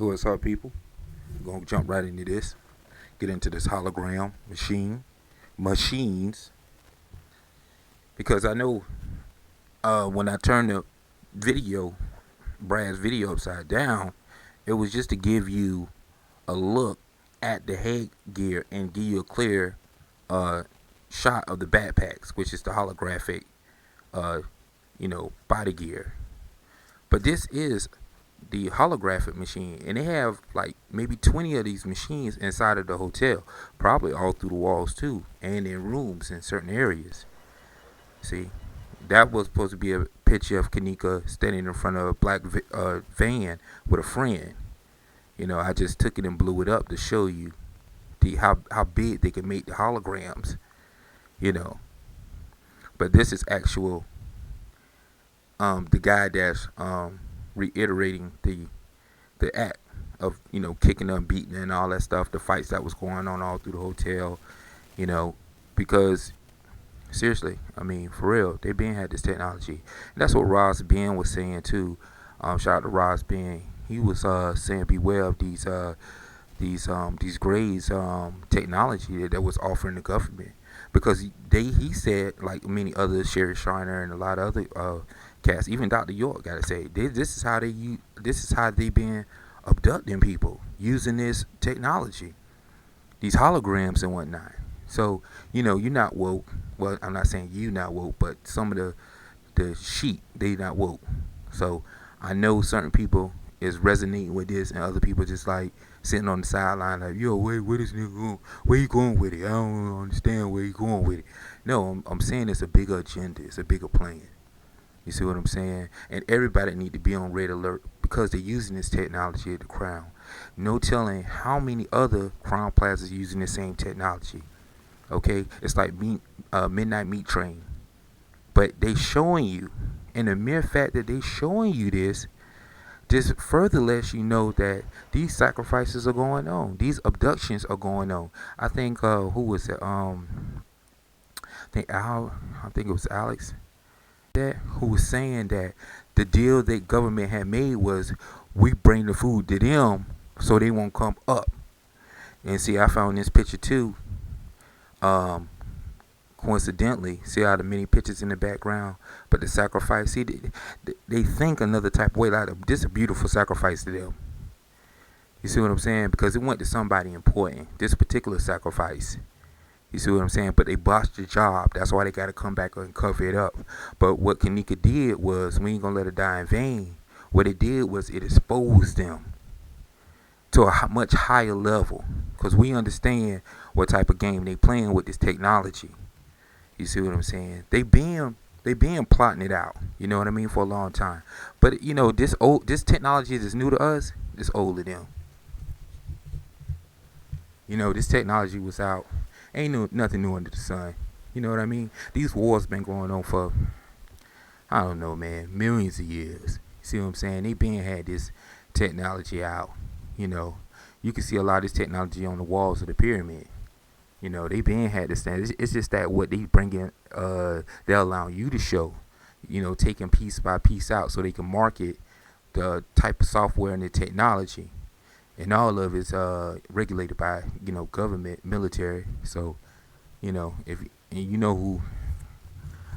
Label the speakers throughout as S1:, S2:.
S1: What's up, people? We're gonna jump right into this. Get into this hologram machines, because I know when I turned the video, Brad's video upside down, it was just to give you a look at the headgear and give you a clear uh, shot of the backpacks, which is the holographic, uh, body gear. But this is the holographic machine, and they have like maybe 20 of these machines inside of the hotel, probably all through the walls too, and in rooms in certain areas. See, that was supposed to be a picture of Kenneka standing in front of a black van with a friend. I just took it and blew it up to show you how big they can make the holograms. you know but this is actual, the guy that's reiterating the act of kicking them, beating, and all that stuff, the fights that was going on all through the hotel. Because seriously, I mean, for real, they been had this technology. And that's what Ross Ben was saying too. Shout out to Ross Ben. He was saying beware of these grades technology that was offering the government, because he said, like many others, Sherry Shiner and a lot of other cats, even Dr. York, gotta say, this is how they been abducting people using this technology, these holograms and whatnot. So you're not woke. Well, I'm not saying you not woke, but some of the sheep, they not woke. So I know certain people is resonating with this, and other people just like sitting on the sideline like, yo, where this nigga going? Where you going with it? I don't understand where you going with it. No, I'm saying it's a bigger agenda. It's a bigger plan. You see what I'm saying? And everybody need to be on red alert, because they're using this technology at the Crown. No telling how many other Crown plazas using the same technology. Okay? It's like Midnight Meat Train. But they showing you, and the mere fact that they showing you this just further lets you know that these sacrifices are going on. These abductions are going on. I think who was it? I think it was Alex that who was saying that the deal that government had made was, we bring the food to them so they won't come up. And see, I found this picture too. Coincidentally, see how the many pictures in the background, but the sacrifice, see, they think another type of way, like this is a beautiful sacrifice to them. You see what I'm saying? Because it went to somebody important, this particular sacrifice. You see what I'm saying? But they botched the job. That's why they got to come back and cover it up. But what Kenneka did was, we ain't going to let her die in vain. What it did was it exposed them to a much higher level. Because we understand what type of game they playing with this technology. You see what I'm saying? They been plotting it out. You know what I mean? For a long time. But this technology that's new to us, it's old to them. This technology was out. Ain't nothing new under the sun. You know what I mean? These wars been going on for, I don't know, man, millions of years. You see what I'm saying? They been had this technology out. You can see a lot of this technology on the walls of the pyramid. They been had this thing. It's just that what they bring in, they're allowing you to show, taking piece by piece out so they can market the type of software and the technology. And all of it's regulated by, government, military. So, if you know who,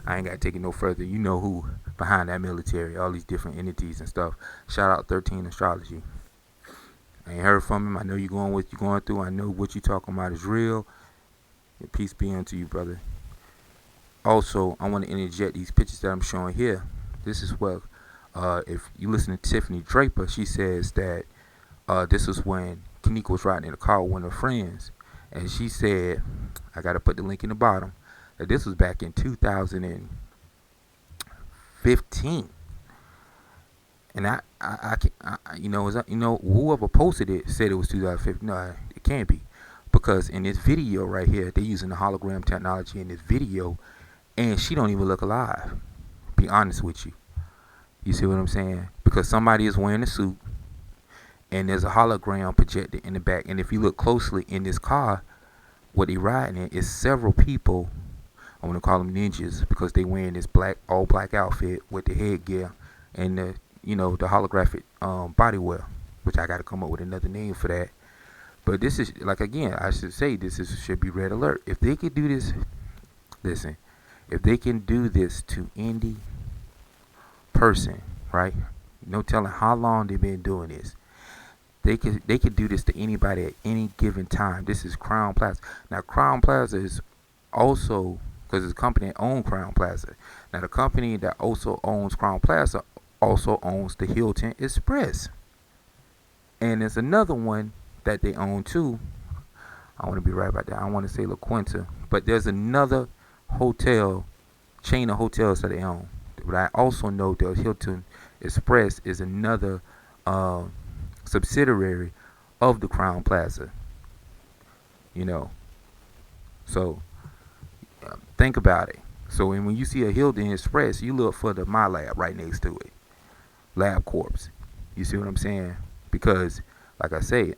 S1: I ain't got to take it no further. You know who behind that military, all these different entities and stuff. Shout out 13 Astrology. I ain't heard from him. I know you're going what you're going through. I know what you're talking about is real. Peace be unto you, brother. Also, I want to interject these pictures that I'm showing here. This is what, if you listen to Tiffany Draper, she says that this was when Kenneka was riding in a car with one of her friends. And she said, I got to put the link in the bottom, that this was back in 2015. And whoever posted it said it was 2015. No, it can't be. Because in this video right here, they're using the hologram technology in this video, and she don't even look alive. Be honest with you. You see what I'm saying? Because somebody is wearing a suit, and there's a hologram projected in the back. And if you look closely in this car, what they riding in is several people. I want to call them ninjas, because they wearing this all black outfit with the headgear and the holographic body wear. which I got to come up with another name for that. But this is like, again, I should say this is should be red alert. If they could do this, listen, if they can do this to any person, right? No telling how long they've been doing this. They could do this to anybody at any given time. This is Crown Plaza. Now Crown Plaza is also, because it's a company that owns Crown Plaza. Now the company that also owns Crown Plaza also owns the Hilton Express. And there's another one that they own too. I want to be right about that. I want to say La Quinta, but there's another hotel chain of hotels that they own. But I also know the Hilton Express is another subsidiary of the Crown Plaza. You know, so think about it. So when you see a Hilton Express, you look for the My Lab right next to it, Lab Corps. You see what I'm saying? Because, like I said,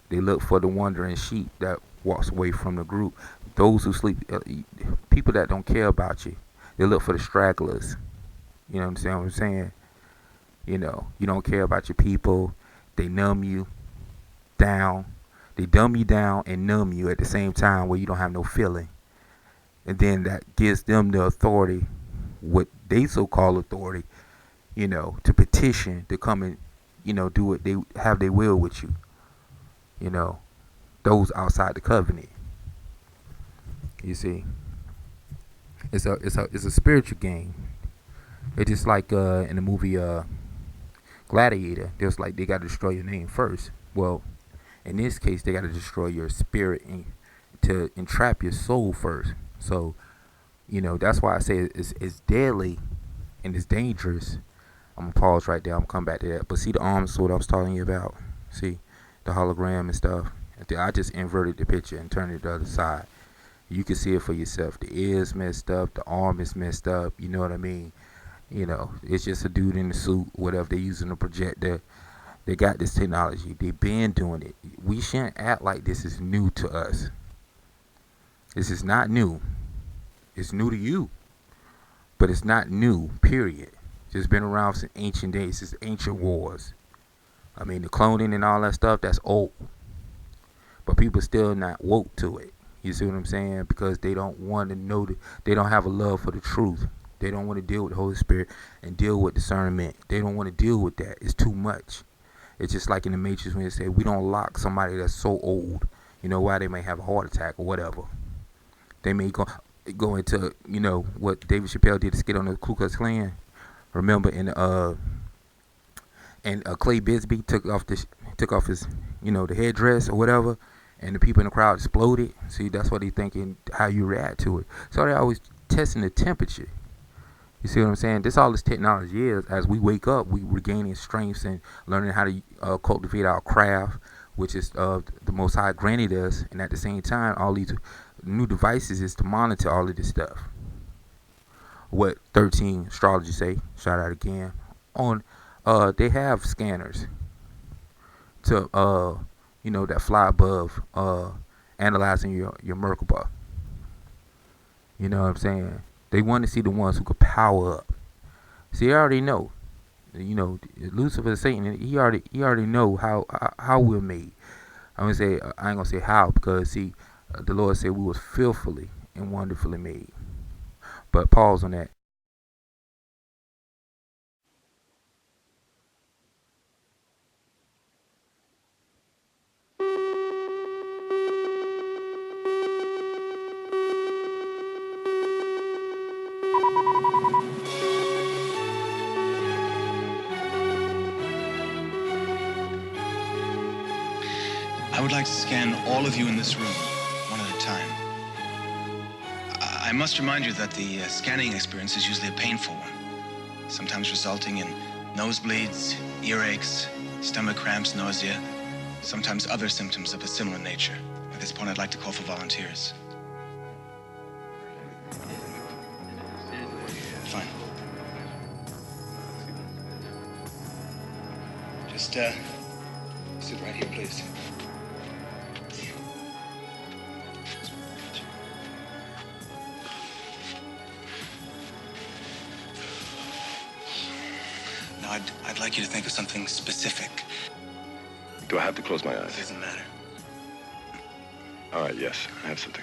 S1: they look for the wandering sheep that walks away from the group. Those who sleep, people that don't care about you. They look for the stragglers. You know what I'm saying? You know, you don't care about your people. They numb you down. They dumb you down and numb you at the same time, where you don't have no feeling. And then that gives them the authority, what they so-called authority, you know, to petition to come and, you know, do what they have their will with you. You know, those outside the covenant. You see, it's a spiritual game. It's just like in the movie Gladiator. There's like they got to destroy your name first. Well, in this case, they got to destroy your spirit and to entrap your soul first. So, you know, that's why I say it's deadly and it's dangerous. I'm gonna pause right there. I'm gonna come back to that. But see the arms, what I was talking you about. See the hologram and stuff. I just inverted the picture and turned it to the other side. You can see it for yourself. The ear's messed up. The arm is messed up. You know what I mean? You know, it's just a dude in the suit, whatever they're using to project. They got this technology. They've been doing it. We shouldn't act like this is new to us. This is not new. It's new to you. But it's not new, period. It's been around since ancient days, since ancient wars. I mean, the cloning and all that stuff, that's old. But people still not woke to it. You see what I'm saying? Because they don't want to know, they don't have a love for the truth. They don't want to deal with the Holy Spirit and deal with discernment. They don't want to deal with that. It's too much. It's just like in the Matrix when they say, we don't lock somebody that's so old. You know why? They may have a heart attack or whatever. They may go into, you know, what David Chappelle did to skit on the Ku Klux Klan. Remember and Clay Bisbee took off his, you know, the headdress or whatever, and the people in the crowd exploded. See, that's what they thinking, how you react to it. So they're always testing the temperature. You see what I'm saying? This all this technology is. As we wake up, we regaining strengths and learning how to cultivate our craft, which is the Most High granted us. And at the same time, all these new devices is to monitor all of this stuff. What 13 astrology say? Shout out again. On they have scanners to you know, that fly above analyzing your Merkaba. You know what I'm saying? They want to see the ones who could power up. See, I already know. You know, Lucifer, Satan, he already know how we're made. I ain't gonna say how, because see, the Lord said we was fearfully and wonderfully made. But pause on that.
S2: I would like to scan all of you in this room, one at a time. I must remind you that the scanning experience is usually a painful one, sometimes resulting in nosebleeds, earaches, stomach cramps, nausea, sometimes other symptoms of a similar nature. At this point, I'd like to call for volunteers. Fine. Just sit right here, please. Now, I'd like you to think of something specific.
S3: Do I have to close my
S2: It
S3: eyes?
S2: doesn't matter.
S3: All right, yes, I have something.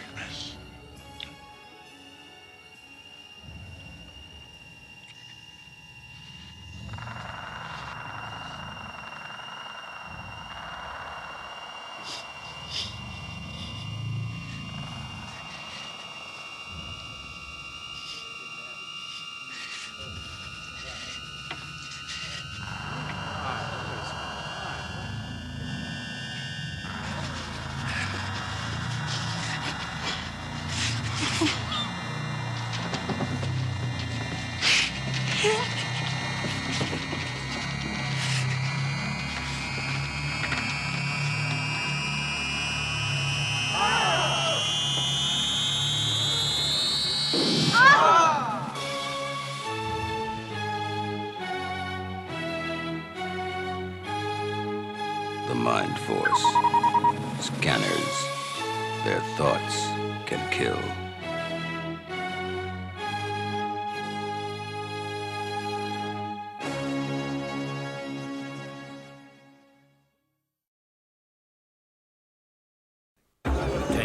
S4: The mind force. Scanners. Their thoughts can kill.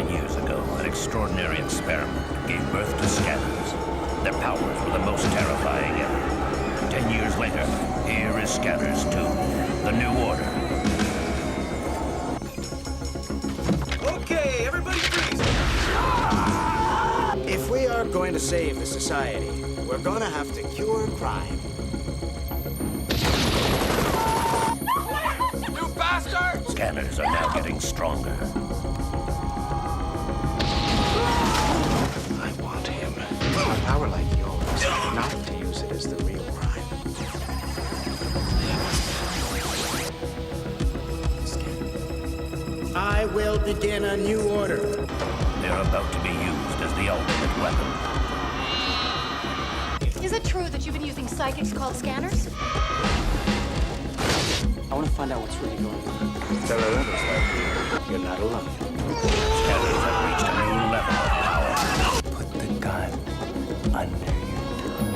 S5: Years ago, an extraordinary experiment gave birth to scanners. Their powers were the most terrifying ever. 10 years later, here is Scanners 2, the new order.
S6: Okay, everybody freeze! If we are going to save the society, we're gonna have to cure crime.
S5: You bastard! Scanners are now getting stronger.
S6: I want him. A power like yours, not to use it as the real crime. I will begin a new order.
S5: They're about to be used as the ultimate weapon.
S7: Is it true that you've been using psychics called scanners?
S6: I want to find out what's really going on. Tell her others like you're not alone.
S5: Scanners have reached a new level of power.
S4: Put the gun under your tongue.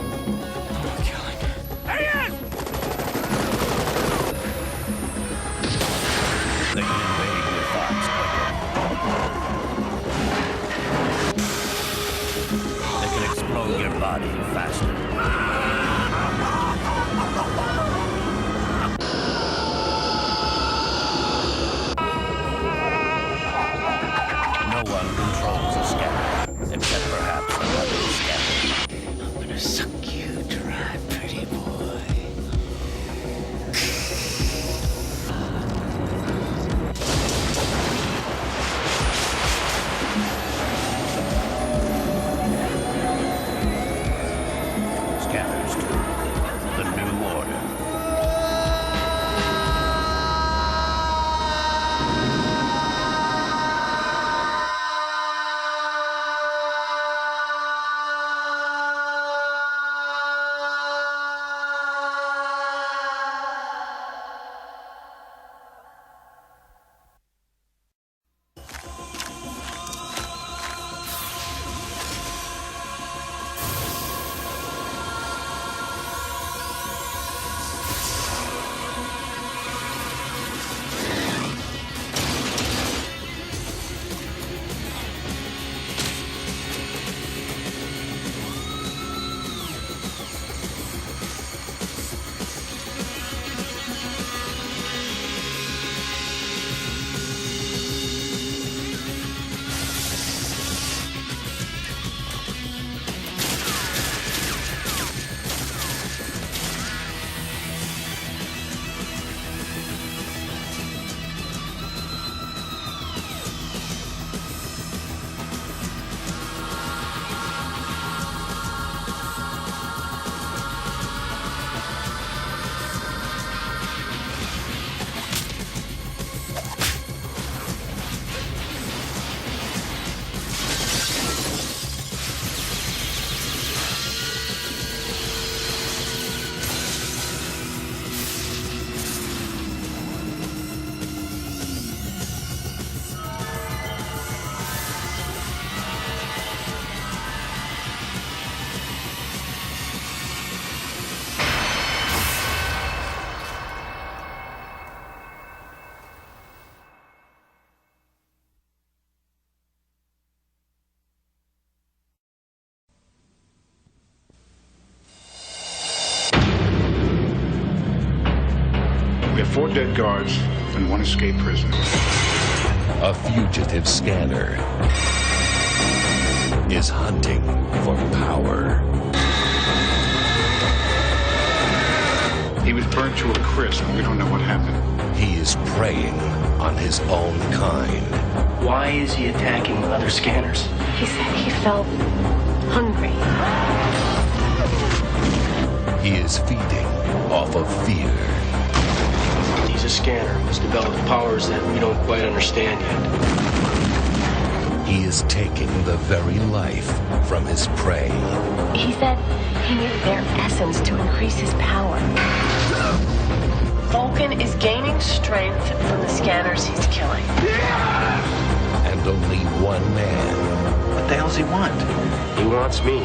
S6: I'm killing her.
S5: There he is! They can invade your thoughts quicker. They can explode your body faster. No one controls a scanner, except perhaps another scanner.
S6: I'm gonna suck you dry, pretty boy.
S8: 4 dead guards and 1 escaped prisoner.
S9: A fugitive scanner is hunting for power.
S8: He was burnt to a crisp. We don't know what happened.
S9: He is preying on his own kind.
S6: Why is he attacking other scanners?
S7: He said he felt hungry.
S9: He is feeding off of fear.
S6: He's a scanner who's developed powers that we don't quite understand yet.
S9: He is taking the very life from his prey.
S10: He said he needed their essence to increase his power. Vulcan is gaining strength from the scanners he's killing.
S9: And only one man.
S6: What the hell does he want? He wants me.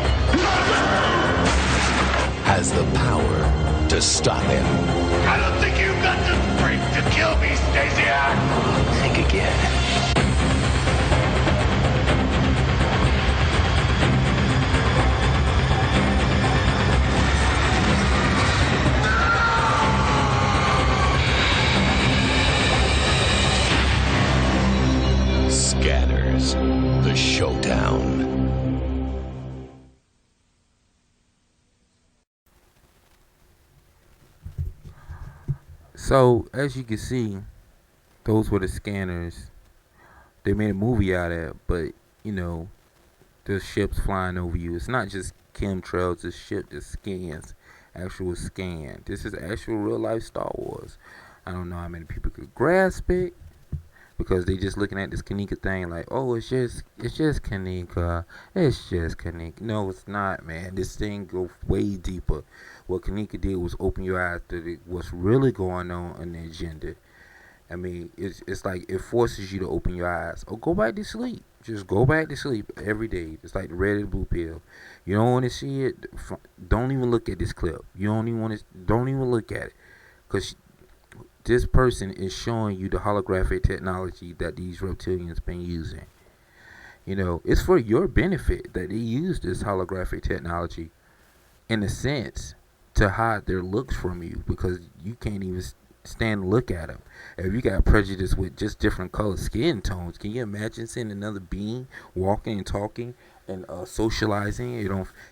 S9: Has the power to stop him.
S5: I don't think you've got the strength to kill me, Stasiak.
S6: Think again.
S9: Scanners, the showdown.
S1: So, as you can see, those were the scanners. They made a movie out of it, but, you know, the ships flying over you. It's not just chemtrails, it's ship that scans, actual scan. This is actual real life Star Wars. I don't know how many people could grasp it, because they just looking at this Kenneka thing like, oh, it's just Kenneka. It's just Kenneka. No, it's not, man. This thing goes way deeper. What Kenneka did was open your eyes to what's really going on in the agenda. I mean, it's like it forces you to open your eyes. Or go back to sleep. Just go back to sleep every day. It's like the red and blue pill. You don't want to see it. Don't even look at this clip. You don't even want to. Don't even look at it, because this person is showing you the holographic technology that these reptilians been using. You know, it's for your benefit that they use this holographic technology, in a sense, to hide their looks from you, because you can't even stand to look at them. If you got prejudice with just different colored skin tones, can you imagine seeing another being walking and talking and socializing?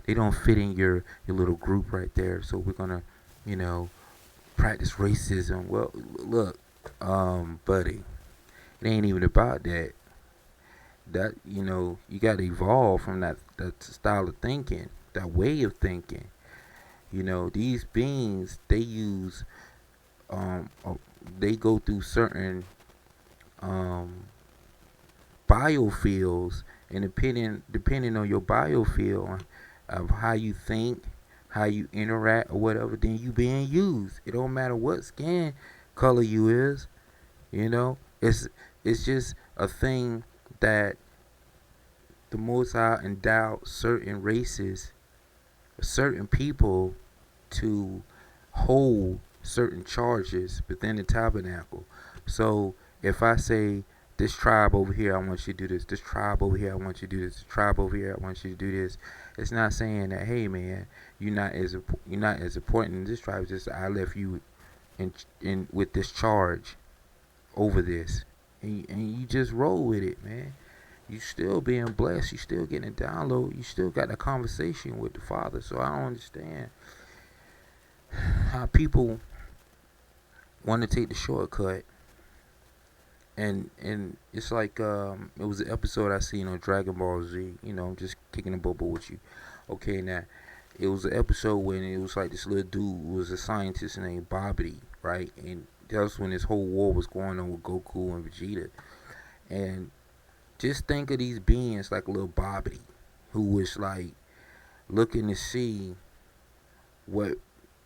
S1: They don't fit in your little group right there. So we're gonna, you know, practice racism. Well, look, buddy, it ain't even about that. That, you know, you got to evolve from that style of thinking, that way of thinking. You know, these beings, they use, they go through certain biofields, and depending on your biofield of how you think, how you interact or whatever, then you being used. It don't matter what skin color you is, you know. It's just a thing that the Most High endowed certain races, certain people, to hold certain charges within the tabernacle. So if I say, this tribe over here, I want you to do this. This tribe over here, I want you to do this. This tribe over here, I want you to do this. It's not saying that, hey man, you're not as important in this tribe. It's just I left you in with this charge over this, and you just roll with it, man. You still being blessed. You still getting a download. You still got a conversation with the Father. So I don't understand how people want to take the shortcut. And it's like it was an episode I seen on Dragon Ball Z. You know, I'm just kicking a bubble with you. Okay, now it was an episode when it was like this little dude was a scientist named Bobby, right? And that was when this whole war was going on with Goku and Vegeta. And just think of these beings like little Bobby, who was like looking to see what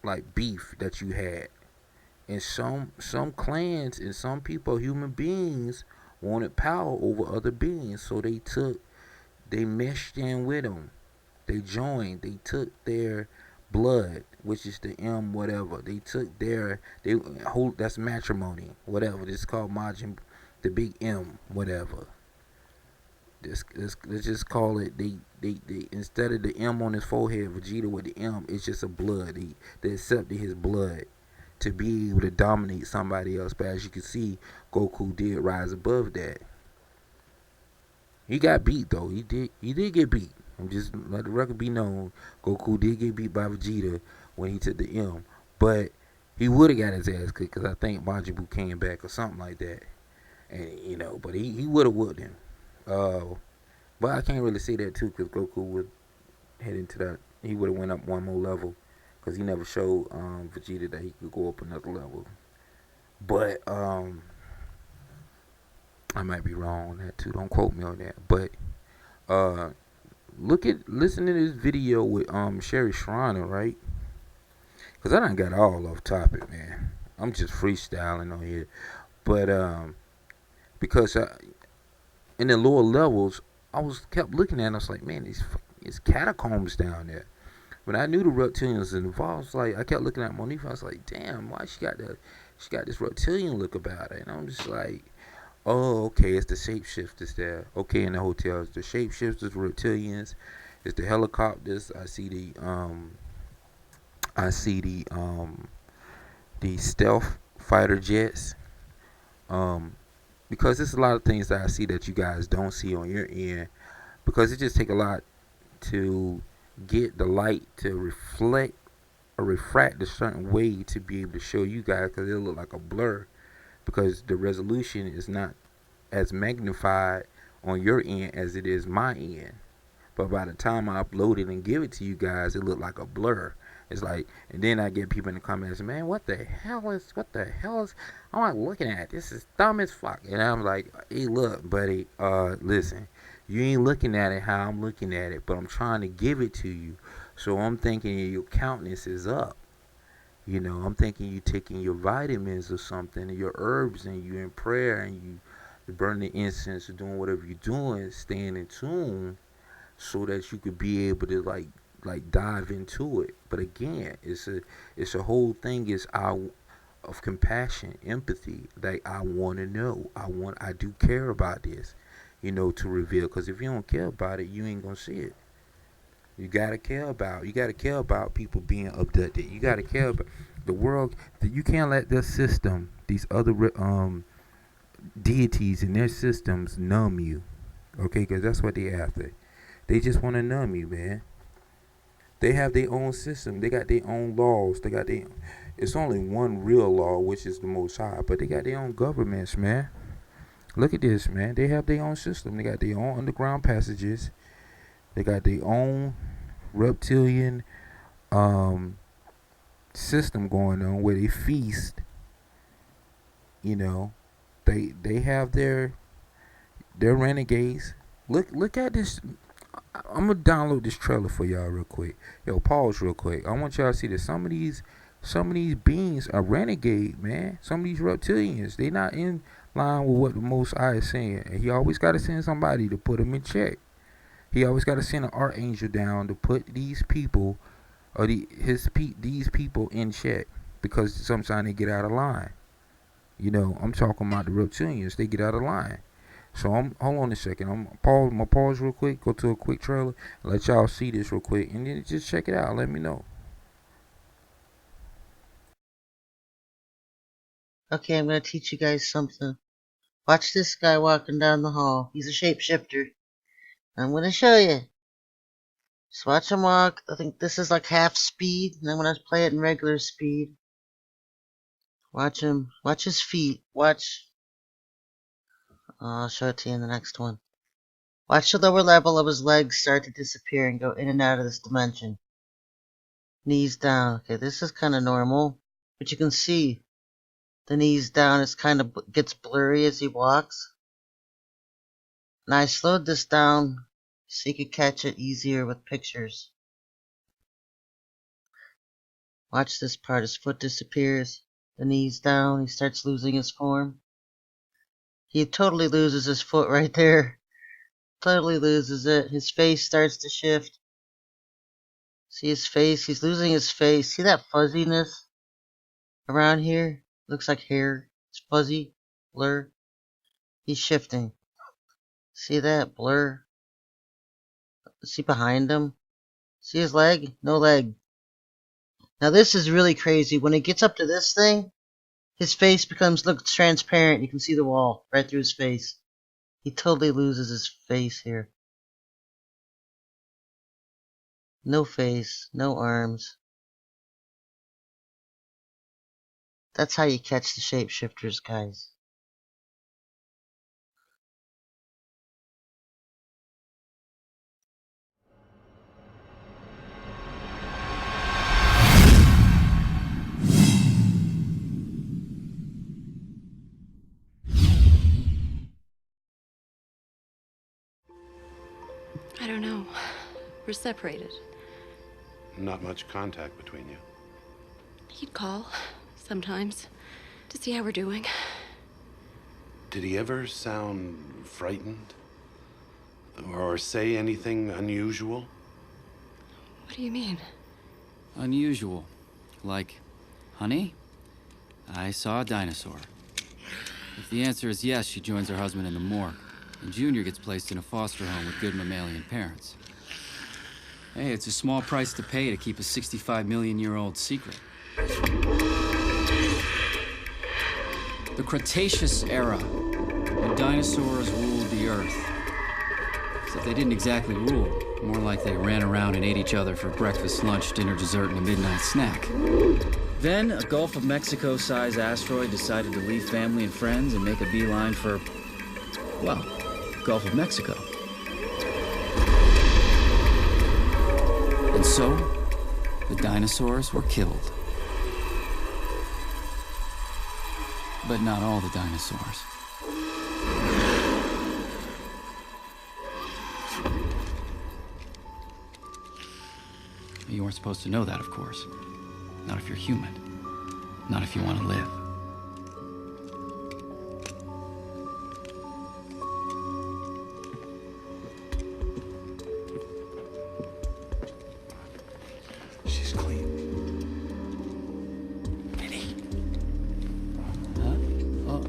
S1: like beef that you had. And some clans and some people, human beings, wanted power over other beings. So they meshed in with them. They joined. They took their blood, which is the M whatever. They took that's matrimony, whatever. This is called Majin, the big M whatever. Let's just call it. They instead of the M on his forehead, Vegeta with the M, it's just a blood. They accepted his blood. to be able to dominate somebody else. But as you can see, Goku did rise above that. He got beat though. He did get beat. I'm just let the record be known. Goku did get beat by Vegeta when he took the M, but he would have got his ass kicked because I think Majin Buu came back or something like that. And but he would have whooped him. But I can't really say that too because Goku would head into that. He would have went up one more level because he never showed Vegeta that he could go up another level. But I might be wrong on that too. Don't quote me on that. But uh, listen to this video with Sherry Shriner, right? Because I done got all off topic, man. I'm just freestyling on here. But because in the lower levels, I kept looking at it, and I was like, man, it's catacombs down there. When I knew the reptilians was involved, I kept looking at Monifa. I was like, damn, why she got this reptilian look about her? And I'm just like, oh, okay, it's the shapeshifters there. Okay, in the hotels, the shapeshifters, reptilians, it's the helicopters. I see the stealth fighter jets. Because there's a lot of things that I see that you guys don't see on your end. Because it just take a lot to get the light to reflect or refract a certain way to be able to show you guys, because it'll look like a blur because the resolution is not as magnified on your end as it is my end. But by the time I upload it and give it to you guys, it look like a blur. It's like, and then I get people in the comments, man, what the hell is? I'm like looking at this is dumb as fuck, and I'm like, hey, look, buddy, listen, you ain't looking at it how I'm looking at it, but I'm trying to give it to you, so I'm thinking your countenance is up. I'm thinking you taking your vitamins or something, your herbs, and you in prayer, and you burn the incense or doing whatever you're doing, staying in tune, so that you could be able to like dive into it. But again, it's a whole thing of compassion, empathy. Like I want to know, I do care about this, to reveal. Because if you don't care about it, you ain't gonna see it. You gotta care about people being abducted. You gotta care about the world. You can't let this system, these other deities in their systems, numb you. Okay, because that's what they after. They just want to numb you, man. They have their own system. They got their own laws. It's only one real law, which is the Most High, but they got their own governments, man. Look at this, man. They have their own system. They got their own underground passages. They got their own reptilian system going on where they feast. They have their renegades. Look at this. I'm gonna download this trailer for y'all real quick. Yo, pause real quick. I want y'all to see that some of these beings are renegade, man. Some of these reptilians, they not in line with what the Most High is saying, and he always got to send somebody to put them in check. He always got to send an archangel down to put these people or these people in check, because sometimes they get out of line. I'm talking about the reptilians. They get out of line. So hold on a second. I'm gonna pause real quick, go to a quick trailer, and let y'all see this real quick, and then just check it out. Let me know.
S11: Okay, I'm gonna teach you guys something. Watch this guy walking down the hall. He's a shapeshifter. I'm gonna show you. Just watch him walk. I think this is like half speed, and I'm gonna play it in regular speed. Watch him. Watch his feet. Watch. I'll show it to you in the next one. Watch the lower level of his legs start to disappear and go in and out of this dimension. Knees down. Okay, this is kind of normal, but you can see the knees down. It kind of gets blurry as he walks. And I slowed this down so you could catch it easier with pictures. Watch this part. His foot disappears. The knees down. He starts losing his form. He totally loses his foot right there. Totally loses it. His face starts to shift. See his face? He's losing his face. See that fuzziness around here? Looks like hair. It's fuzzy. Blur. He's shifting. See that? Blur. See behind him? See his leg? No leg. Now this is really crazy. When it gets up to this thing, his face looks transparent. You can see the wall right through his face. He totally loses his face here. No face, no arms. That's how you catch the shapeshifters, guys.
S12: I don't know. We're separated.
S3: Not much contact between you.
S12: He'd call, sometimes, to see how we're doing.
S3: Did he ever sound frightened? Or say anything unusual?
S12: What do you mean?
S13: Unusual. Like, honey, I saw a dinosaur. If the answer is yes, she joins her husband in the morgue, and Junior gets placed in a foster home with good mammalian parents. Hey, it's a small price to pay to keep a 65-million-year-old secret. The Cretaceous era, when dinosaurs ruled the Earth. Except they didn't exactly rule. More like they ran around and ate each other for breakfast, lunch, dinner, dessert, and a midnight snack. Then, a Gulf of Mexico-sized asteroid decided to leave family and friends and make a beeline for, well, Gulf of Mexico. And so, the dinosaurs were killed. But not all the dinosaurs. You weren't supposed to know that, of course. Not if you're human. Not if you want to live.
S3: She's clean.
S13: Minnie. Huh? Oh.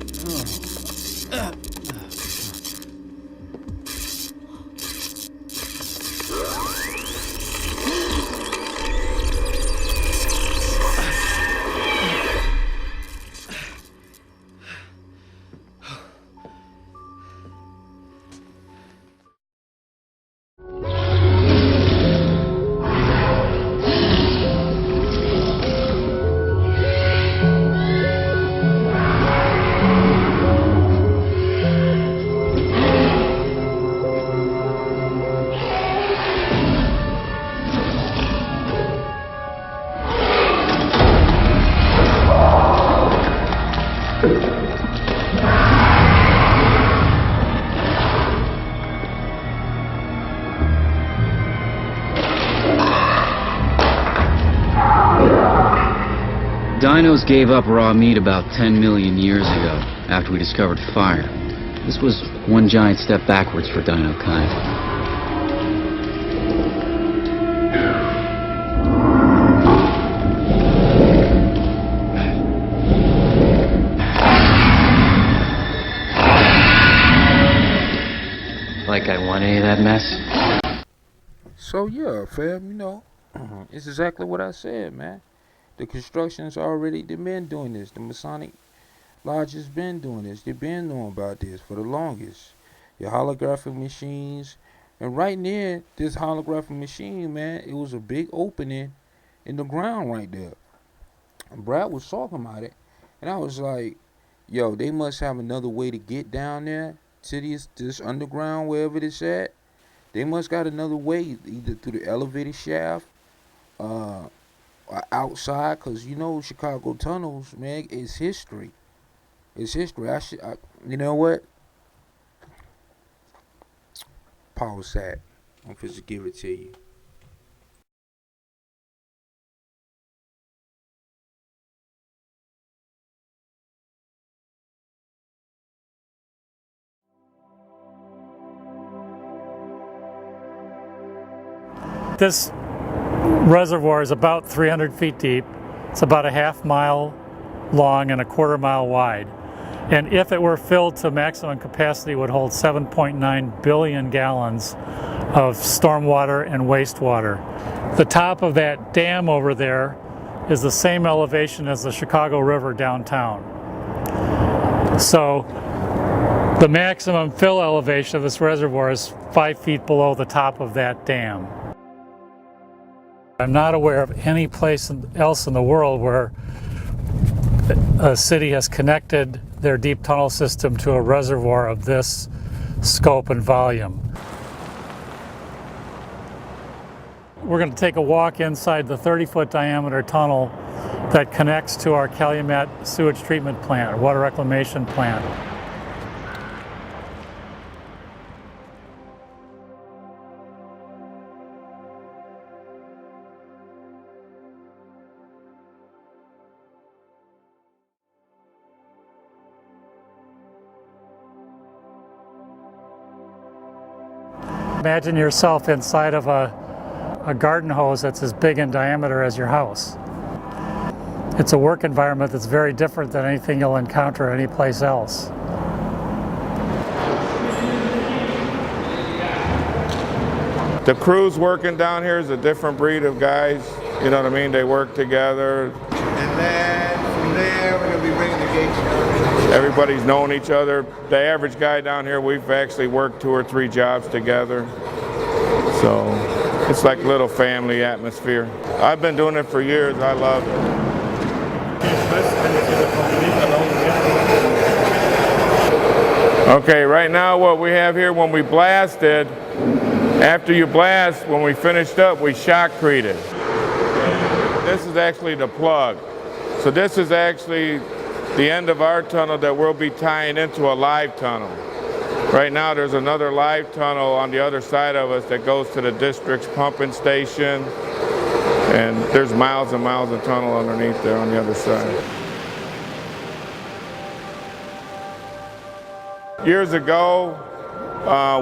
S13: Dinos gave up raw meat about 10 million years ago, after we discovered fire. This was one giant step backwards for dino kind. Like I want any of that mess?
S1: So yeah, fam, it's exactly what I said, man. The construction's already, they've been doing this. The Masonic Lodge has been doing this. They've been knowing about this for the longest. Your holographic machines. And right near this holographic machine, man, it was a big opening in the ground right there. And Brad was talking about it. And I was like, yo, they must have another way to get down there to this underground, wherever it's at. They must got another way, either through the elevator shaft, outside, because Chicago tunnels, man, is history. It's history. You know what? Pause that. I'm supposed to give it to you.
S14: This reservoir is about 300 feet deep. It's about a half-mile long and a quarter-mile wide. And if it were filled to maximum capacity, it would hold 7.9 billion gallons of stormwater and wastewater. The top of that dam over there is the same elevation as the Chicago River downtown. So the maximum fill elevation of this reservoir is 5 feet below the top of that dam. I'm not aware of any place else in the world where a city has connected their deep tunnel system to a reservoir of this scope and volume. We're going to take a walk inside the 30-foot diameter tunnel that connects to our Calumet sewage treatment plant, or water reclamation plant. Imagine yourself inside of a garden hose that's as big in diameter as your house. It's a work environment that's very different than anything you'll encounter anyplace else.
S15: The crew's working down here is a different breed of guys. You know what I mean? They work together.
S16: And then from there, we're going to be bringing the gates down.
S15: Everybody's known each other. The average guy down here, we've actually worked 2 or 3 jobs together. So it's like a little family atmosphere. I've been doing it for years. I love it. Okay, right now what we have here, when we blasted, after you blast, when we finished up, we shotcreted. This is actually the plug. So this is actually the end of our tunnel that we'll be tying into a live tunnel. Right now there's another live tunnel on the other side of us that goes to the district's pumping station. And there's miles and miles of tunnel underneath there on the other side. Years ago,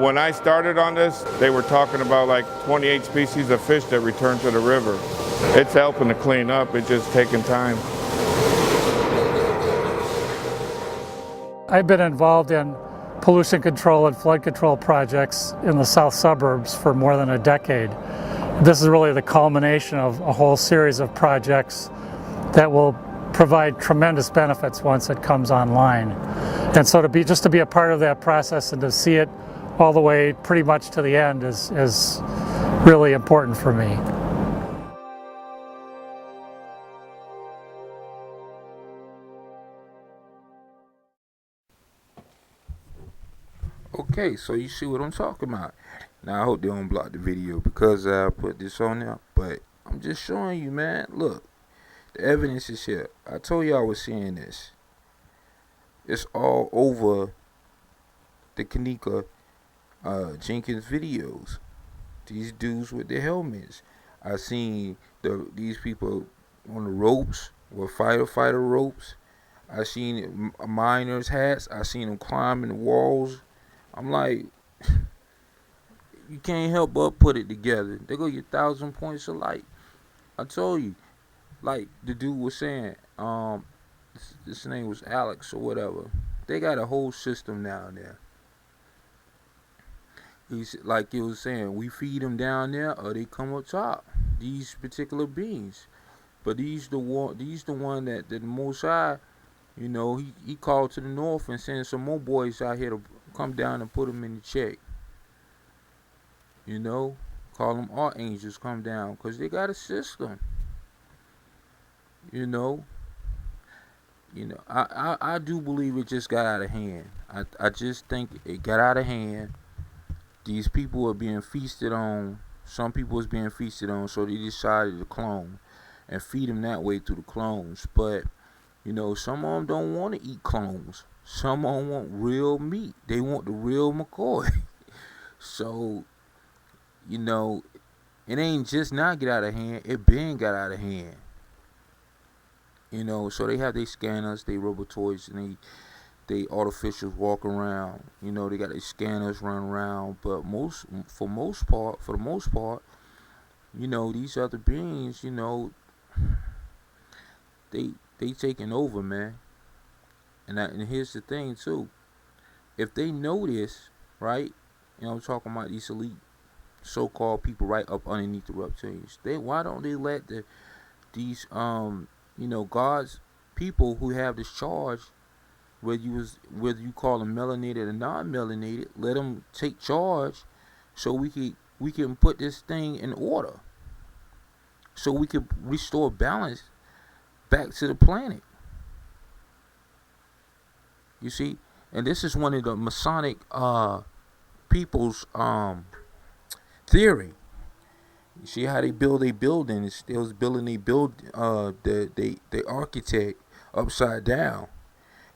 S15: when I started on this, they were talking about like 28 species of fish that return to the river. It's helping to clean up, it's just taking time.
S14: I've been involved in pollution control and flood control projects in the south suburbs for more than a decade. This is really the culmination of a whole series of projects that will provide tremendous benefits once it comes online. And so just to be a part of that process and to see it all the way pretty much to the end is really important for me.
S1: Okay, so you see what I'm talking about. Now I hope they don't block the video because I put this on there, but I'm just showing you, man. Look, the evidence is here. I told you I was seeing this. It's all over the Kenneka Jenkins videos. These dudes with their helmets. I seen these people on the ropes with fighter ropes. I seen miners' hats. I seen them climbing the walls. I'm like, you can't help but put it together. They go your 1,000 points of light. I told you, like the dude was saying, this name was Alex or whatever. They got a whole system down there. He's like he was saying, we feed them down there or they come up top. These particular beings, but these the one that the Most High, you know, he called to the north and sent some more boys out here to come down and put them in the check. You know, call them archangels, come down, because they got a system. You know, I do believe it just got out of hand. I just think it got out of hand. These people are being feasted on. Some people is being feasted on, so they decided to clone and feed them that way through the clones. But, you know, some of them don't want to eat clones. Some of them want real meat. They want the real McCoy. So, you know, it ain't just not get out of hand. It been got out of hand. You know, so they have their scanners, they robotoids, and they artificials walk around. You know, they got their scanners run around. But for the most part, you know, these other beings, you know, they taking over, man. And here's the thing too. If they know this, right? You know, I'm talking about these elite so-called people right up underneath the reptilians. Why don't they let these God's people who have this charge, whether you call them melanated or non-melanated, let them take charge, so we can put this thing in order, so we can restore balance back to the planet. You see, and this is one of the Masonic people's theory. You see how they build a building? They was building a the architect upside down.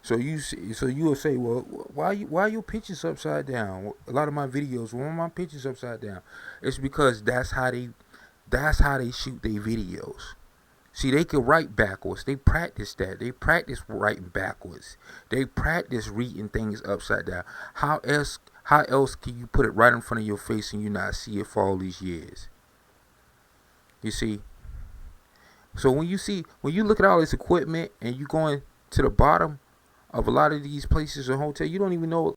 S1: So you will say, well, why your pictures upside down? A lot of my videos, why are my pictures upside down? It's because that's how they shoot their videos. See, they can write backwards. They practice that. They practice writing backwards. They practice reading things upside down. How else can you put it right in front of your face and you not see it for all these years? You see? So when you look at all this equipment and you going to the bottom of a lot of these places and hotels, you don't even know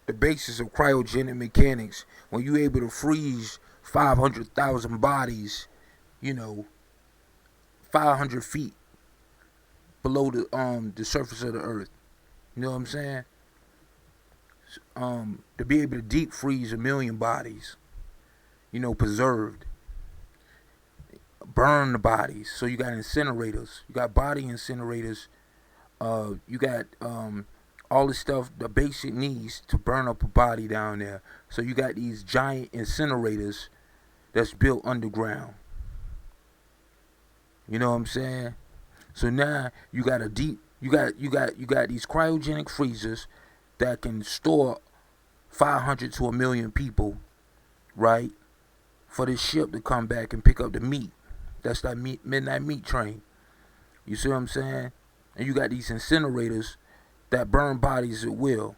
S1: the basis of cryogenic mechanics. When you're able to freeze 500,000 bodies, 500 feet below the surface of the earth. You know what I'm saying? To be able to deep freeze 1 million bodies, preserved. Burn the bodies. So you got incinerators. You got body incinerators. You got all this stuff, the basic needs to burn up a body down there. So you got these giant incinerators that's built underground. You know what I'm saying? So now you got these cryogenic freezers that can store 500 to 1 million people, right? For this ship to come back and pick up the meat. That's that midnight meat train. You see what I'm saying? And you got these incinerators that burn bodies at will.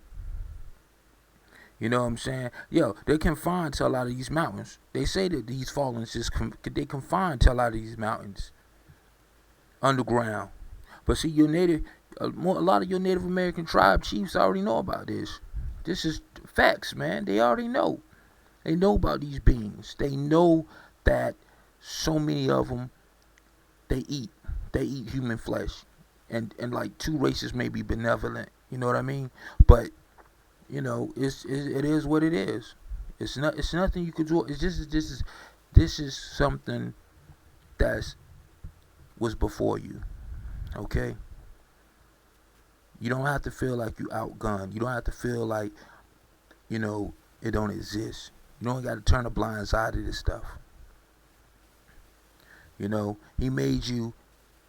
S1: You know what I'm saying? Yo, they confined to a lot of these mountains. They say that these fallings they confined to a lot of these mountains underground. But see, a lot of your Native American tribe chiefs already know about this. This is facts, man. They already know. They know about these beings. They know that so many of them, they eat human flesh. And like two races may be benevolent. You know what I mean? But it is what it is. It's nothing you could do. It's just this is something that was before you. Okay? You don't have to feel like you outgunned. You don't have to feel like it don't exist. You don't got to turn a blind eye to this stuff. He made you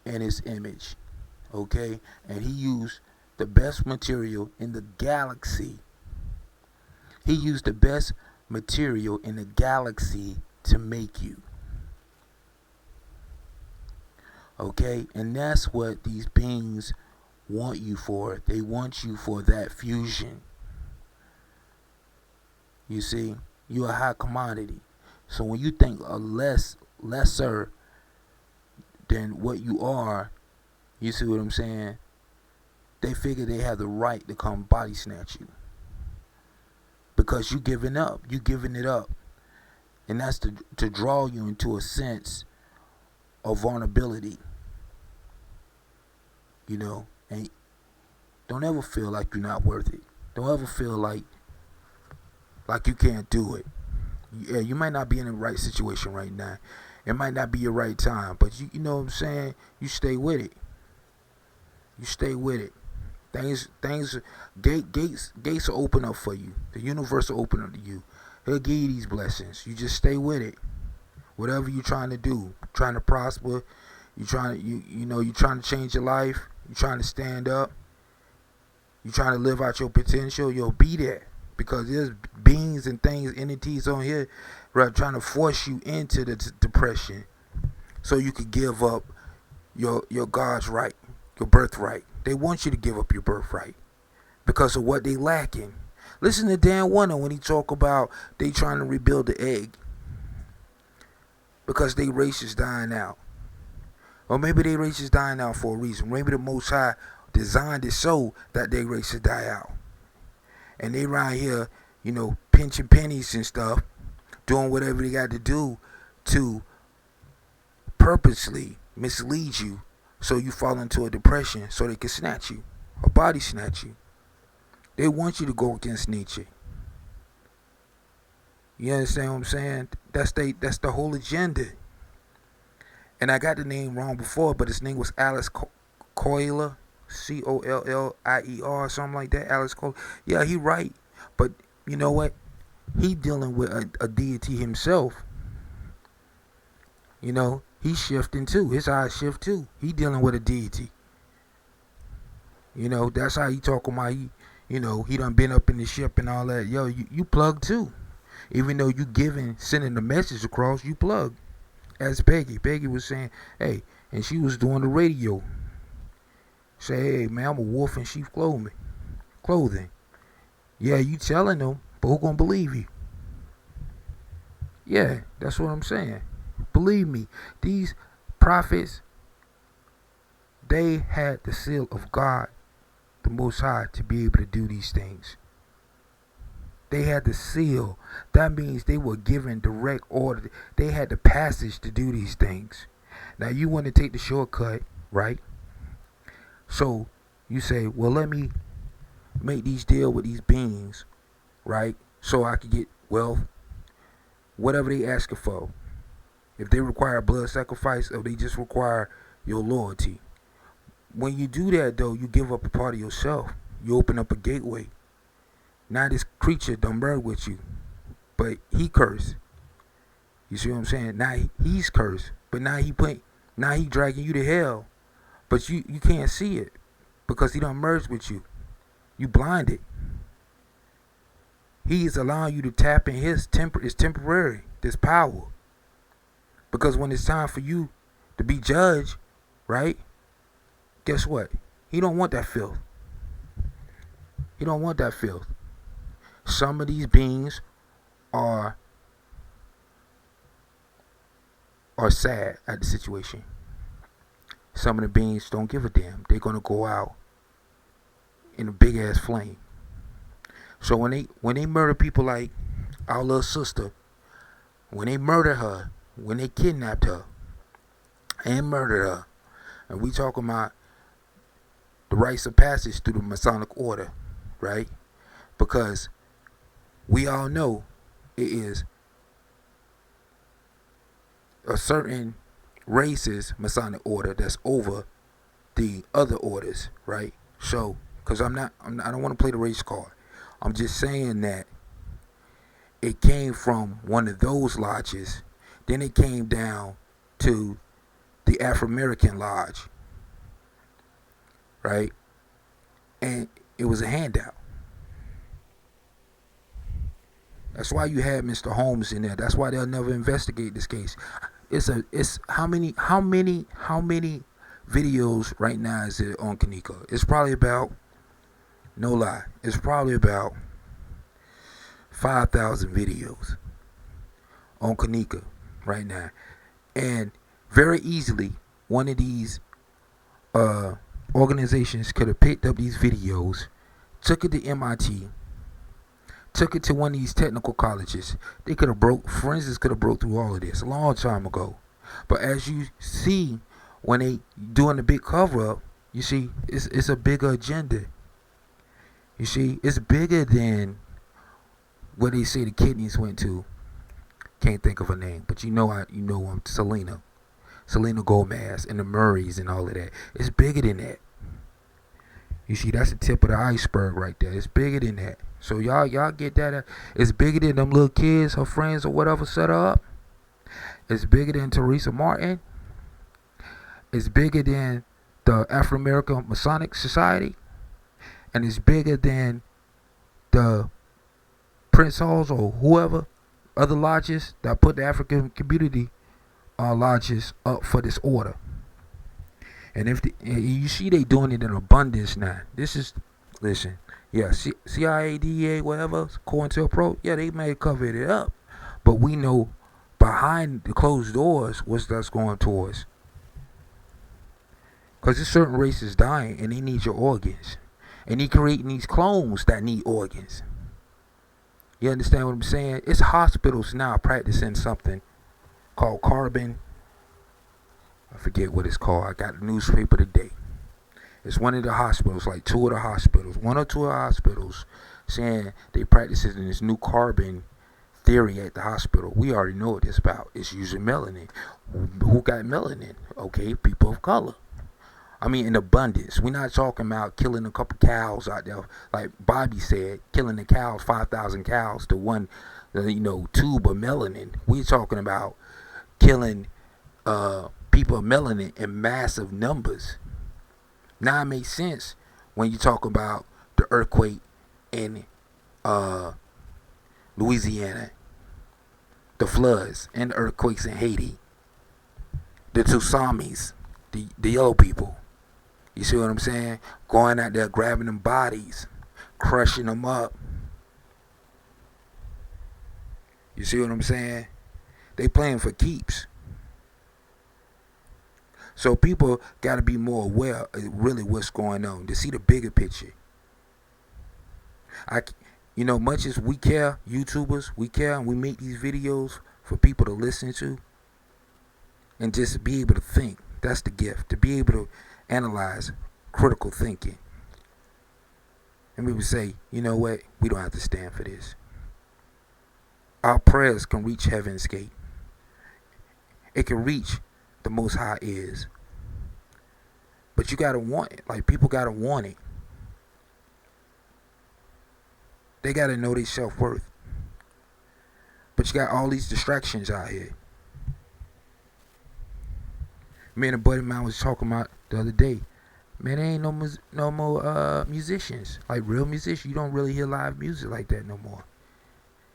S1: in his image. Okay? And he used the best material in the galaxy. He used the best material in the galaxy to make you. Okay? And that's what these beings want you for. They want you for that fusion. You see? You're a high commodity. So when you think a lesser than what you are, you see what I'm saying? They figure they have the right to come body snatch you. Because you giving up. You giving it up. And that's to draw you into a sense of vulnerability. And don't ever feel like you're not worth it. Don't ever feel like you can't do it. Yeah, you might not be in the right situation right now. It might not be your right time. But you know what I'm saying? You stay with it. You stay with it. Gates will open up for you. The universe will open up to you. He'll give you these blessings. You just stay with it. Whatever you're trying to do, trying to prosper, you're trying to change your life, you're trying to stand up, you're trying to live out your potential, you'll be there. Because there's beings and things, entities on here, right, trying to force you into the depression so you could give up your God's right, your birthright. They want you to give up your birthright because of what they lacking. Listen to Dan Warner when he talk about they trying to rebuild the egg because they race is dying out. Or maybe they race is dying out for a reason. Maybe the Most High designed it so that they race to die out. And they around here, pinching pennies and stuff, doing whatever they got to do to purposely mislead you so you fall into a depression so they can snatch you, or body snatch you. They want you to go against nature. You understand what I'm saying? That's the whole agenda. And I got the name wrong before, but his name was Alice Collier, Collier, something like that. Alice Collier. Yeah, he right. But you know what? He dealing with a deity himself. You know, he's shifting too. His eyes shift too. He dealing with a deity. You know, that's how he talking about he done been up in the ship and all that. Yo, you plug too. Even though you sending the message across, you plug. As Peggy. Peggy was saying, hey, and she was doing the radio. Say, hey, man, I'm a wolf in sheep clothing. Yeah, you telling them, but who gonna believe you? Yeah, that's what I'm saying. Believe me, these prophets, they had the seal of God, the Most High, to be able to do these things. They had the seal. That means they were given direct order. They had the passage to do these things. Now you want to take the shortcut, right? So you say, well, let me make these deal with these beings, right? So I could get wealth, whatever they asking for. If they require blood sacrifice, or they just require your loyalty. When you do that, though, you give up a part of yourself. You open up a gateway. Now this creature done bird with you, but he cursed. You see what I'm saying? Now he's cursed, but now he dragging you to hell, but you can't see it because he done merged with you. You blinded. He is allowing you to tap in his temper. It's temporary. This power, because when it's time for you to be judged, right? Guess what? He don't want that filth. He don't want that filth. Some of these beings are sad at the situation. Some of the beings don't give a damn. They're gonna go out in a big ass flame. So when they murder people like our little sister, when they murder her, when they kidnapped her and murdered her, and we talking about the rites of passage through the Masonic order, right? Because we all know it is a certain race's Masonic order that's over the other orders, right? So, because I don't want to play the race card. I'm just saying that it came from one of those lodges. Then it came down to the Afro-American Lodge, right? And it was a handout. That's why you had Mr. Holmes in there. That's why they'll never investigate this case. It's how many videos right now is it on Kenneka? It's probably about, no lie, it's probably about 5,000 videos on Kenneka right now. And very easily, one of these organizations could have picked up these videos, took it to MIT, took it to one of these technical colleges. They could have forensics could have broke through all of this a long time ago. But as you see, when they doing the big cover up, you see it's a bigger agenda. You see, it's bigger than where they say the kidneys went to. Can't think of her name, but you know Selena Gomez and the Murrays and all of that. It's bigger than that. You see, that's the tip of the iceberg right there. It's bigger than that. So y'all get that. It's bigger than them little kids, her friends or whatever set her up. It's bigger than Teresa Martin. It's bigger than the Afro-American Masonic Society. And it's bigger than the Prince Halls or whoever, other lodges that put the African community lodges up for this order. And you see they doing it in abundance now. Listen, yeah, CIA, DEA, whatever, COINTELPRO, yeah, they may cover it up. But we know behind the closed doors what that's going towards. Because there's certain races dying and they need your organs. And they creating these clones that need organs. You understand what I'm saying? It's hospitals now practicing something called carbon I forget what it's called. I got the newspaper today. It's one of the hospitals, like two of the hospitals, one or two of the hospitals, saying they practicing this new carbon theory at the hospital. We already know what it's about. It's using melanin. Who got melanin? Okay, people of color. I mean, in abundance. We're not talking about killing a couple cows out there, like Bobby said, killing the cows, 5,000 cows to one, tube of melanin. We're talking about killing people of melanin in massive numbers. Now it makes sense when you talk about the earthquake in Louisiana, the floods and the earthquakes in Haiti, the tsunamis, the yellow people. You see what I'm saying? Going out there grabbing them bodies, crushing them up. You see what I'm saying? They playing for keeps. So people got to be more aware of really what's going on to see the bigger picture. Much as we care, YouTubers, we care, and we make these videos for people to listen to and just be able to think. That's the gift, to be able to analyze, critical thinking. And we would say, you know what? We don't have to stand for this. Our prayers can reach heaven's gate. It can reach the Most High is. But you gotta want it. Like, people gotta want it. They gotta know their self-worth. But you got all these distractions out here. Me and a buddy of mine was talking about the other day. Man, there ain't no more musicians. Like, real musicians. You don't really hear live music like that no more.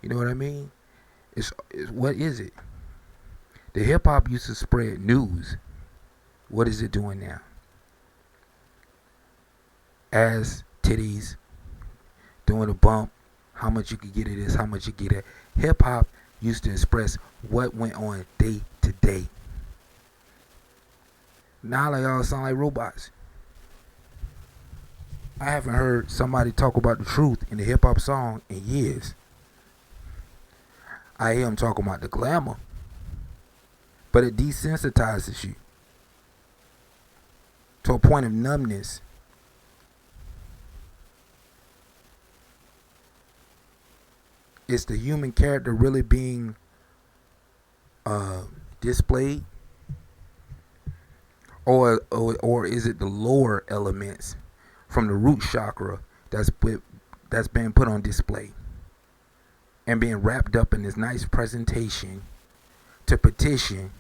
S1: You know what I mean? It's what is it? The hip-hop used to spread news. What is it doing now? Ass, titties, doing a bump, how much you could get of this, how much you get of that. Hip-hop used to express what went on day to day. Now they all sound like robots. I haven't heard somebody talk about the truth in a hip-hop song in years. I hear them talking about the glamour. But it desensitizes you to a point of numbness. Is the human character really being displayed? Or is it the lower elements from the root chakra that's been put on display and being wrapped up in this nice presentation to petition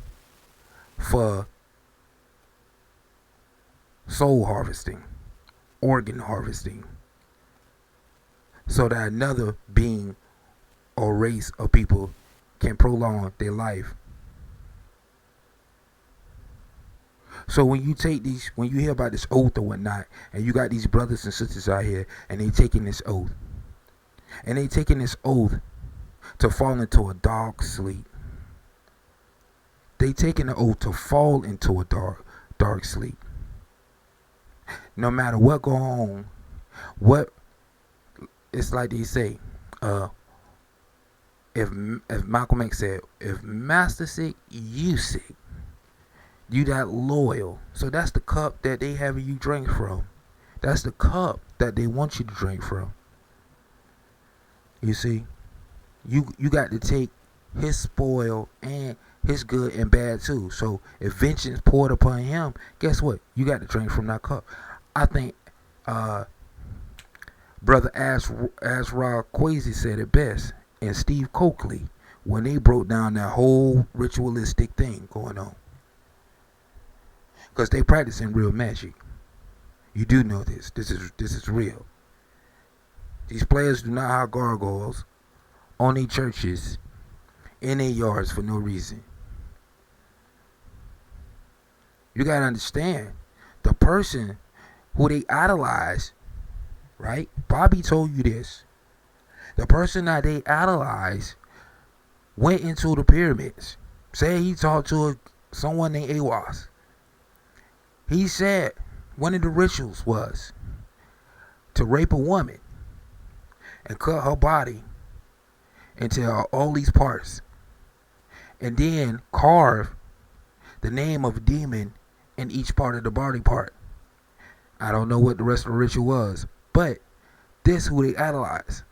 S1: for soul harvesting, organ harvesting, so that another being or race of people can prolong their life? So when you hear about this oath or whatnot, and you got these brothers and sisters out here, and they taking this oath, to fall into a dark sleep. They taking the oath to fall into a dark sleep. No matter what go on, it's like they say, if Malcolm X said, if Master sick, you sick. You that loyal. So that's the cup that they having you drink from. That's the cup that they want you to drink from. You see, you got to take his spoil and his good and bad too. So if vengeance poured upon him, guess what? You got to drink from that cup. I think Brother Azra Quasi said it best, and Steve Coakley, when they broke down that whole ritualistic thing going on. Because they practicing real magic. You do know this. This is real. These players do not have gargoyles on their churches, in their yards for no reason. You got to understand, the person who they idolize, right? Bobby told you this. The person that they idolize went into the pyramids. Say he talked to someone named Awas. He said one of the rituals was to rape a woman and cut her body into all these parts, and then carve the name of a demon in each part of the body part. I don't know what the rest of the ritual was, but this who they idolize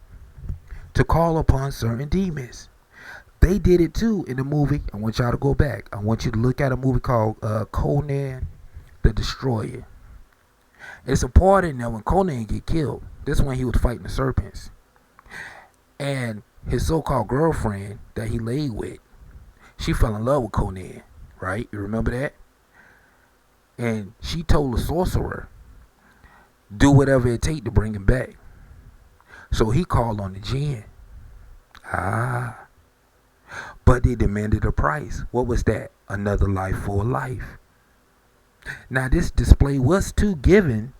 S1: to call upon certain demons. They did it too in the movie. I want y'all to go back. I want you to look at a movie called Conan the Destroyer. It's a part in there when Conan get killed. This one he was fighting the serpents. And his so-called girlfriend that he laid with, she fell in love with Conan, right? You remember that? And she told the sorcerer, do whatever it take to bring him back. So he called on the jinn. But they demanded a price. What was that? Another life for life. Now this display was too given.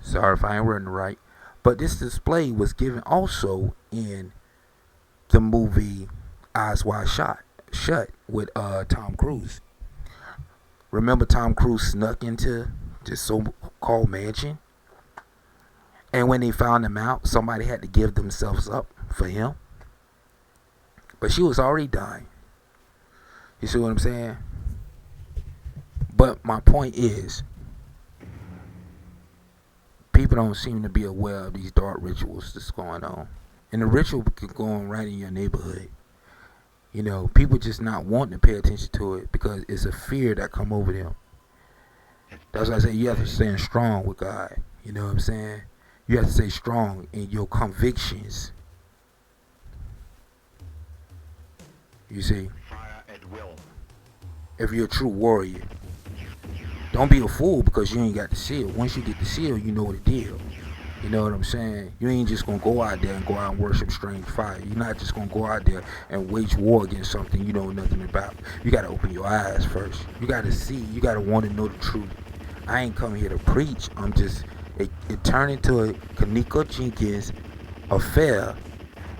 S1: Sorry if I ain't wording it right. But this display was given also in the movie Eyes Wide Shut with Tom Cruise. Remember Tom Cruise snuck into this so-called mansion? And when they found him out, somebody had to give themselves up for him. But she was already dying. You see what I'm saying? But my point is, people don't seem to be aware of these dark rituals that's going on. And the ritual could go on right in your neighborhood. You know, people just not wanting to pay attention to it because it's a fear that come over them. That's why I say you have to stand strong with God. You know what I'm saying? You have to stay strong in your convictions. You see? If you're a true warrior, don't be a fool because you ain't got the seal. Once you get the seal, you know the deal. You know what I'm saying? You ain't just going to go out there and worship strange fire. You're not just going to go out there and wage war against something you know nothing about. You got to open your eyes first. You got to see. You got to want to know the truth. I ain't come here to preach. I'm just, it turned into a Kenneka Jenkins affair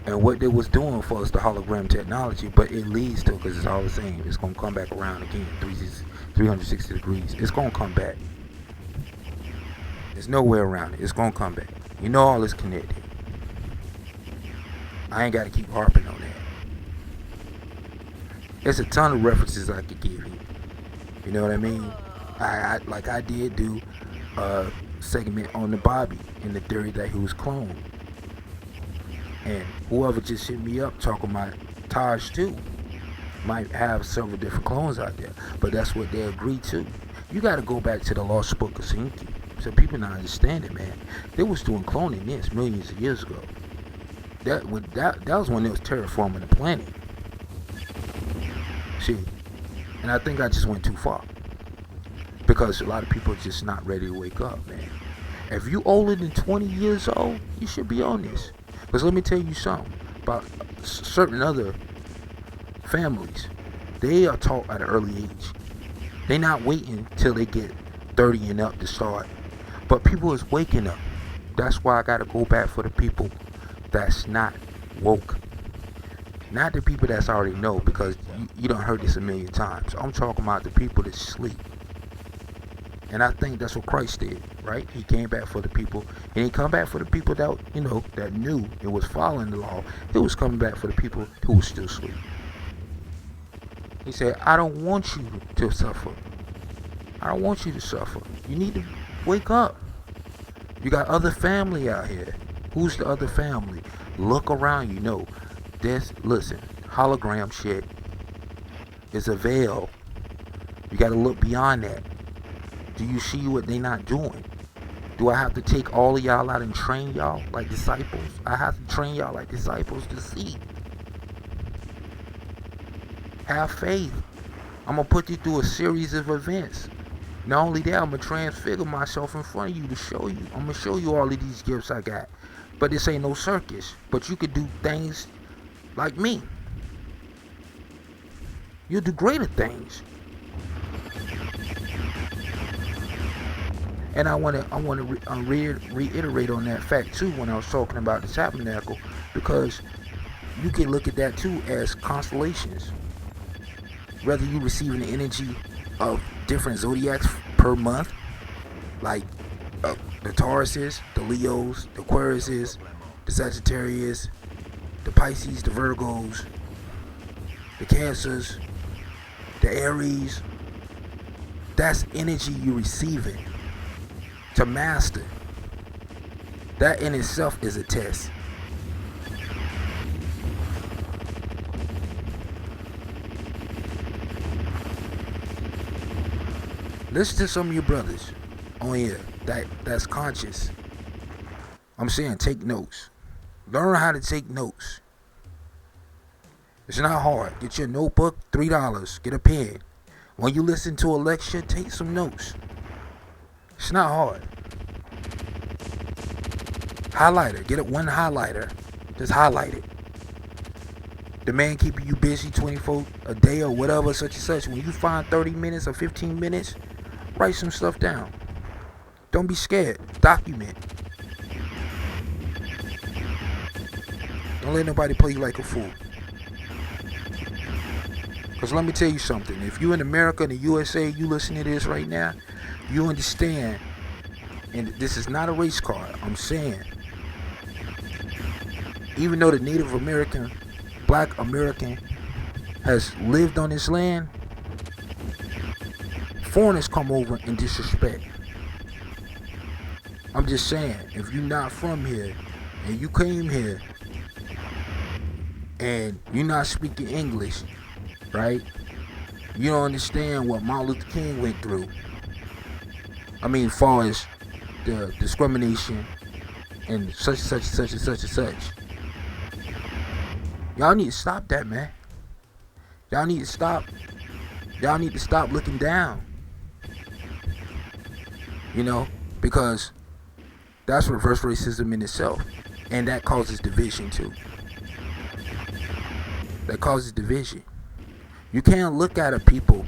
S1: and what they was doing for us, the hologram technology, but it leads to, because it's all the same. It's going to come back around again, 360 degrees. It's going to come back. There's no way around it. It's going to come back. You know all is connected. I ain't got to keep harping on that. There's a ton of references I could give you. You know what I mean? I did do a segment on the Bobby and the theory that he was cloned. And whoever just hit me up talking about Taj too might have several different clones out there. But that's what they agreed to. You got to go back to the Lost Book of Zinki. So people not understand it, man. They was doing cloning this millions of years ago. That was when they was terraforming the planet. See, and I think I just went too far because a lot of people are just not ready to wake up, man. If you older than 20 years old, you should be on this. Because let me tell you something about certain other families. They are taught at an early age. They're not waiting till they get 30 and up to start. But people is waking up. That's why I got to go back for the people that's not woke. Not the people that's already know, because you done heard this a million times. I'm talking about the people that sleep. And I think that's what Christ did, right? He came back for the people. He didn't come back for the people that, you know, that knew it was following the law. He was coming back for the people who was still asleep. He said, I don't want you to suffer. I don't want you to suffer. You need to wake up. You got other family out here. Who's the other family? Look around, you know. Listen, hologram shit is a veil. You got to look beyond that. Do you see what they not doing? Do I have to take all of y'all out and train y'all like disciples? I have to train y'all like disciples to see. Have faith. I'm going to put you through a series of events. Not only that, I'm going to transfigure myself in front of you to show you. I'm going to show you all of these gifts I got. But this ain't no circus. But you could do things like me. You'll do greater things. And I want to reiterate on that fact too when I was talking about the tabernacle, because you can look at that too as constellations. Whether you receiving the energy of different zodiacs per month, like the Tauruses, the Leos, the Aquariuses, the Sagittarius, the Pisces, the Virgos, the Cancers, the Aries, that's energy you're receiving to master. That in itself is a test. Listen to some of your brothers on here that's conscious. I'm saying take notes. Learn how to take notes. It's not hard. Get your notebook, $3. Get a pen. When you listen to a lecture, take some notes. It's not hard. Highlighter. Get one highlighter. Just highlight it. The man keeping you busy 24 a day or whatever, such and such. When you find 30 minutes or 15 minutes, write some stuff down. Don't be scared. Document. Don't let nobody play you like a fool. Because let me tell you something. If you in America and the USA, you listen to this right now, you understand, and this is not a race card, I'm saying, even though the Native American, Black American has lived on this land, foreigners come over and disrespect. I'm just saying, if you're not from here and you came here and you're not speaking English, right? You don't understand what Martin Luther King went through. I mean, as far as the discrimination and such and such and such and such. Y'all need to stop that, man. Y'all need to stop. Y'all need to stop looking down. You know, because that's reverse racism in itself. And that causes division too. That causes division. You can't look at a people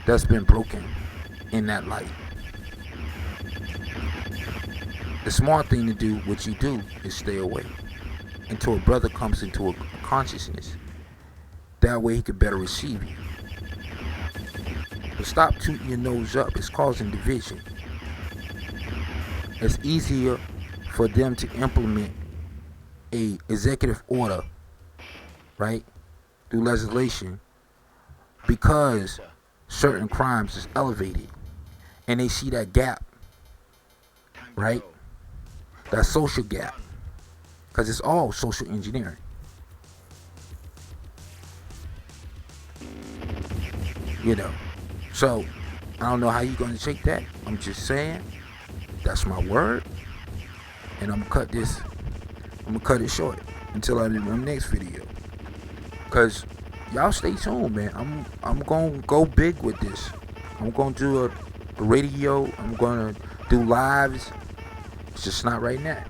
S1: that's been broken in that light. The smart thing to do, what you do, is stay away until a brother comes into a consciousness. That way he can better receive you. But stop tooting your nose up. It's causing division. It's easier for them to implement a executive order, right, through legislation, because certain crimes is elevated and they see that gap, right, that social gap, because it's all social engineering. You know, so I don't know how you're going to take that. I'm just saying, that's my word, and I'm gonna cut it short until I do my next video. Cause y'all stay tuned, man. I'm gonna go big with this. I'm gonna do a radio. I'm gonna do lives. It's just not right now.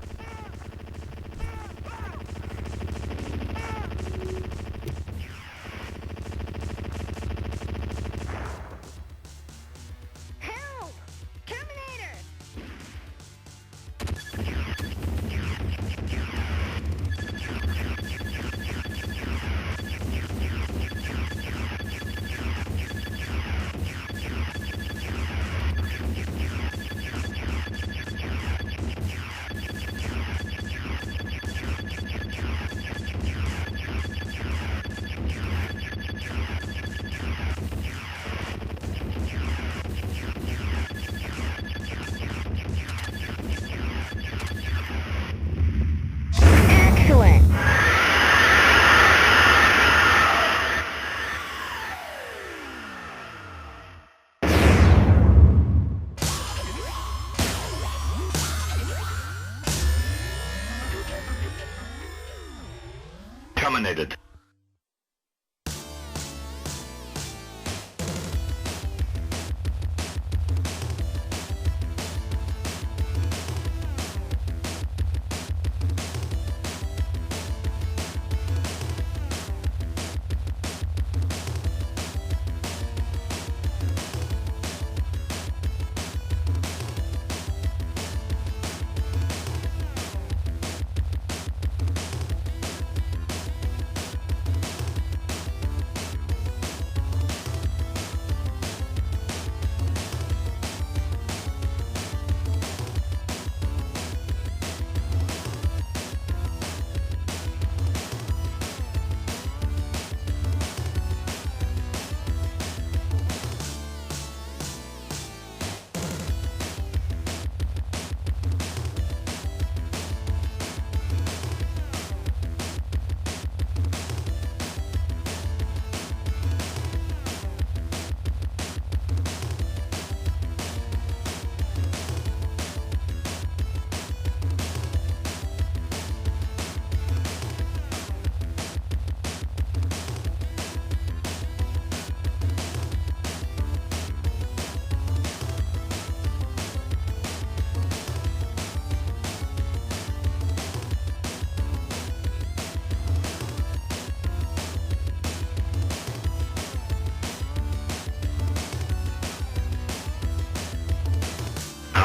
S3: Terminated.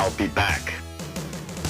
S3: I'll be back.